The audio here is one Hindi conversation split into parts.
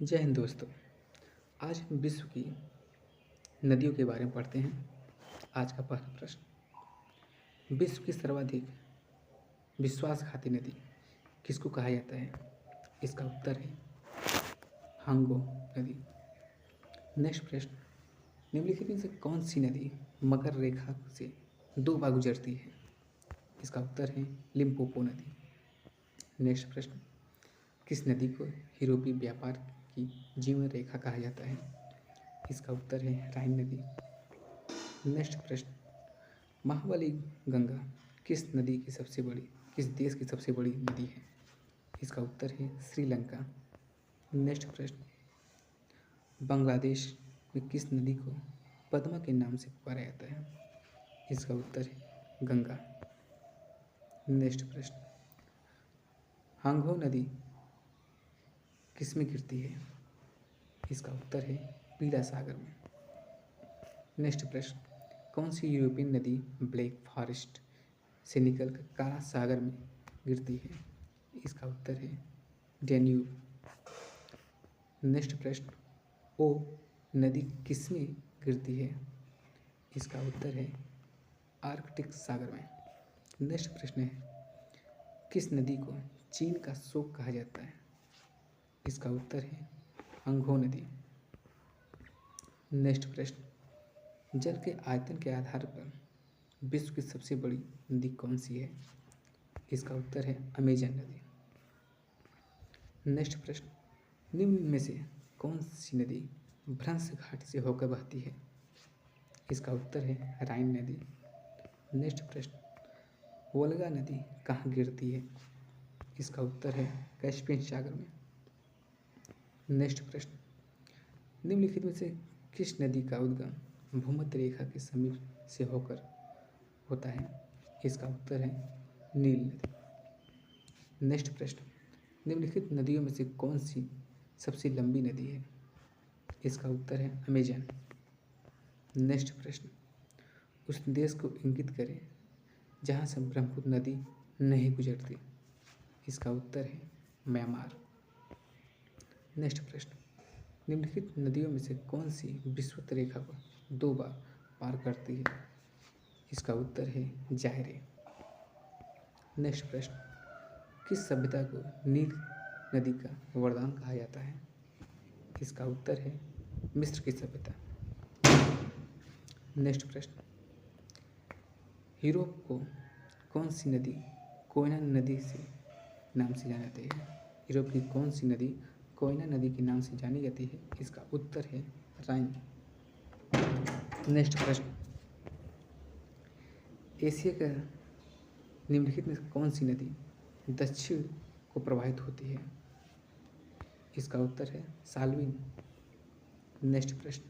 जय हिंद दोस्तों। आज हम विश्व की नदियों के बारे में पढ़ते हैं। आज का पहला प्रश्न, विश्व की सर्वाधिक विश्वासघाती नदी किसको कहा जाता है? इसका उत्तर है हांगो नदी। नेक्स्ट प्रश्न, निम्नलिखित में से कौन सी नदी मकर रेखा से 2 बार गुजरती है? इसका उत्तर है लिम्पोपो नदी। नेक्स्ट प्रश्न, किस नदी को यूरोपीय व्यापार की जीवन रेखा कहा जाता है? इसका उत्तर है राइन नदी। नेक्स्ट प्रश्न, महाबली गंगा किस देश की सबसे बड़ी नदी है? इसका उत्तर है श्रीलंका। नेक्स्ट प्रश्न, बांग्लादेश में किस नदी को पद्मा के नाम से पुकारा जाता है? इसका उत्तर है गंगा। नेक्स्ट प्रश्न, हांगो नदी किस में गिरती है? इसका उत्तर है पीला सागर में। नेक्स्ट प्रश्न, कौन सी यूरोपियन नदी ब्लैक फॉरेस्ट से निकलकर काला सागर में गिरती है? इसका उत्तर है डैन्यूब। नेक्स्ट प्रश्न, ओ नदी किस में गिरती है? इसका उत्तर है आर्कटिक सागर में। नेक्स्ट प्रश्न है, किस नदी को चीन का शोक कहा जाता है? इसका उत्तर है अंगो नदी। नेक्स्ट प्रश्न, जल के आयतन के आधार पर विश्व की सबसे बड़ी नदी कौन सी है? इसका उत्तर है अमेजन नदी। नेक्स्ट प्रश्न, निम्न में से कौन सी नदी भ्रंश घाट से होकर बहती है? इसका उत्तर है राइन नदी। नेक्स्ट प्रश्न, वोल्गा नदी कहाँ गिरती है? इसका उत्तर है कैस्पियन सागर में। नेक्स्ट प्रश्न, निम्नलिखित में से किस नदी का उद्गम भूमध्य रेखा के समीप से होकर होता है? इसका उत्तर है नील नदी। नेक्स्ट प्रश्न, निम्नलिखित नदियों में से कौन सी सबसे लंबी नदी है? इसका उत्तर है अमेजन। नेक्स्ट प्रश्न, उस देश को इंगित करें जहाँ से ब्रह्मपुत्र नदी नहीं गुजरती। इसका उत्तर है म्यांमार। नेक्स्ट प्रश्न, निम्नलिखित नदियों में से कौन सी विषुवत रेखा को 2 बार पार करती है? इसका उत्तर है जायरे। नेक्स्ट प्रश्न, किस सभ्यता को नील नदी का वरदान कहा जाता है? इसका उत्तर है मिस्र की सभ्यता। नेक्स्ट प्रश्न, यूरोप को कौन सी नदी कोयना नदी से नाम से जानी जाती है? यूरोप की कौन सी नदी कोयना नदी के नाम से जानी जाती है? इसका उत्तर है राइन। नेक्स्ट प्रश्न, एशिया का निम्नलिखित में कौन सी नदी दक्षिण को प्रवाहित होती है? इसका उत्तर है साल्विन। नेक्स्ट प्रश्न,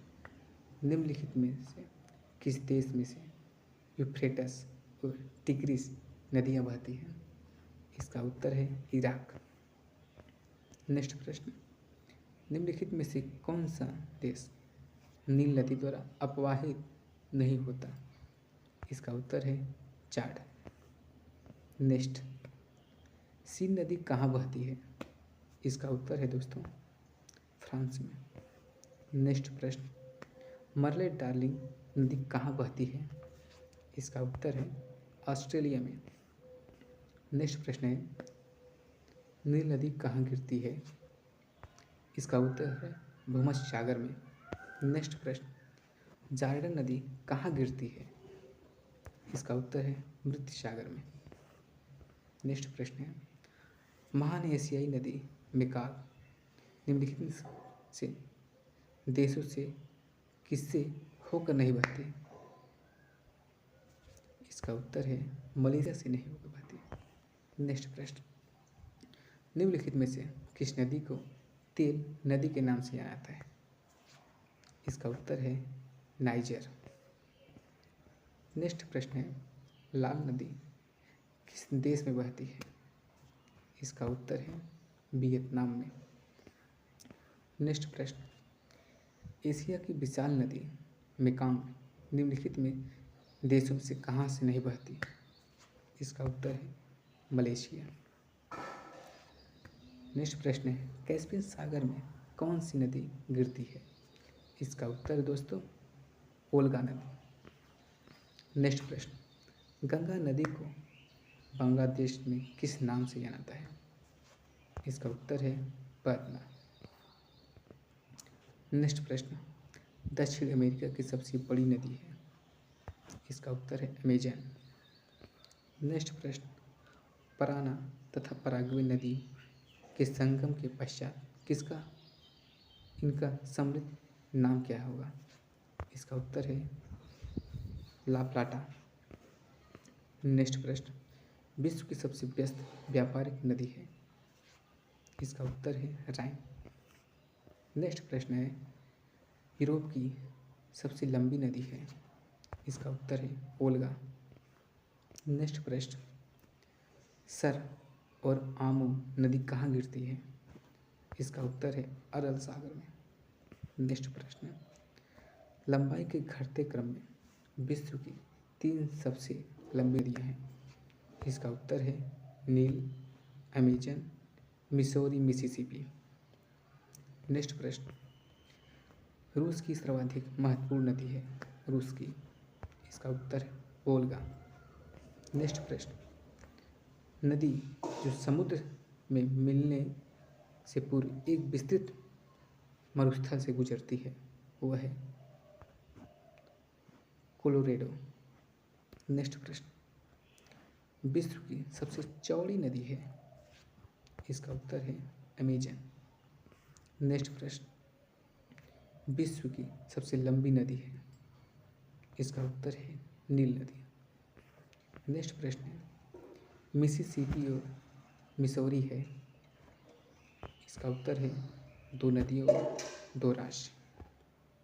निम्नलिखित में से किस देश में से यूफ्रेटस और टिग्रिस नदियाँ बहती हैं? इसका उत्तर है इराक। नेक्स्ट प्रश्न, निम्नलिखित में से कौन सा देश नील नदी द्वारा अपवाहित नहीं होता? इसका उत्तर है चाड। नेक्स्ट, सीन नदी कहाँ बहती है? इसका उत्तर है दोस्तों फ्रांस में। नेक्स्ट प्रश्न, मर्ले डार्लिंग नदी कहाँ बहती है? इसका उत्तर है ऑस्ट्रेलिया में। नेक्स्ट प्रश्न है, नील नदी कहाँ गिरती है? इसका उत्तर है भूमध्य सागर में। नेक्स्ट प्रश्न, जॉर्डन नदी कहाँ गिरती है? इसका उत्तर है मृत सागर में। नेक्स्ट प्रश्न है, महान एशियाई नदी मेकाल निम्नलिखित से देशों से किससे होकर नहीं बहती? इसका उत्तर है मलेशिया से नहीं होकर बहती। नेक्स्ट प्रश्न, निम्नलिखित में से किस नदी को तेल नदी के नाम से जाना जाता है? इसका उत्तर है नाइजर। नेक्स्ट प्रश्न है, लाल नदी किस देश में बहती है? इसका उत्तर है वियतनाम में। नेक्स्ट प्रश्न, एशिया की विशाल नदी मेकांग निम्नलिखित में देशों से कहाँ से नहीं बहती? इसका उत्तर है मलेशिया। नेक्स्ट प्रश्न है, कैस्पियन सागर में कौन सी नदी गिरती है? इसका उत्तर है दोस्तों ओल्गा नदी। नेक्स्ट प्रश्न, गंगा नदी को बांग्लादेश में किस नाम से जाना जाता है? इसका उत्तर है पद्मा। नेक्स्ट प्रश्न, दक्षिण अमेरिका की सबसे बड़ी नदी है? इसका उत्तर है अमेजन। नेक्स्ट प्रश्न, पराना तथा पराग्वे नदी के संगम के पश्चात इनका सम्मिलित नाम क्या होगा? इसका उत्तर है ला प्लाटा। नेक्स्ट प्रश्न, विश्व की सबसे व्यस्त व्यापारिक नदी है? इसका उत्तर है राइन। नेक्स्ट प्रश्न है, यूरोप की सबसे लंबी नदी है? इसका उत्तर है ओल्गा। नेक्स्ट प्रश्न, सर और आमू नदी कहाँ गिरती है? इसका उत्तर है अरल सागर में। नेक्स्ट प्रश्न, लंबाई के घटते क्रम में विश्व की 3 सबसे लंबी नदियाँ हैं? इसका उत्तर है नील, अमेजन, मिसौरी, मिसिसिपी। नेक्स्ट प्रश्न, रूस की सर्वाधिक महत्वपूर्ण नदी है? रूस की, इसका उत्तर है वोल्गा। नेक्स्ट प्रश्न, नदी जो समुद्र में मिलने से पूर्व एक विस्तृत मरुस्थल से गुजरती है वह है कोलोरेडो। नेक्स्ट प्रश्न, विश्व की सबसे चौड़ी नदी है? इसका उत्तर है अमेजन। नेक्स्ट प्रश्न, विश्व की सबसे लंबी नदी है? इसका उत्तर है नील नदी। नेक्स्ट प्रश्न है, मिसिसिपी और मिसौरी है? इसका उत्तर है 2 नदियों और 2 राज्य।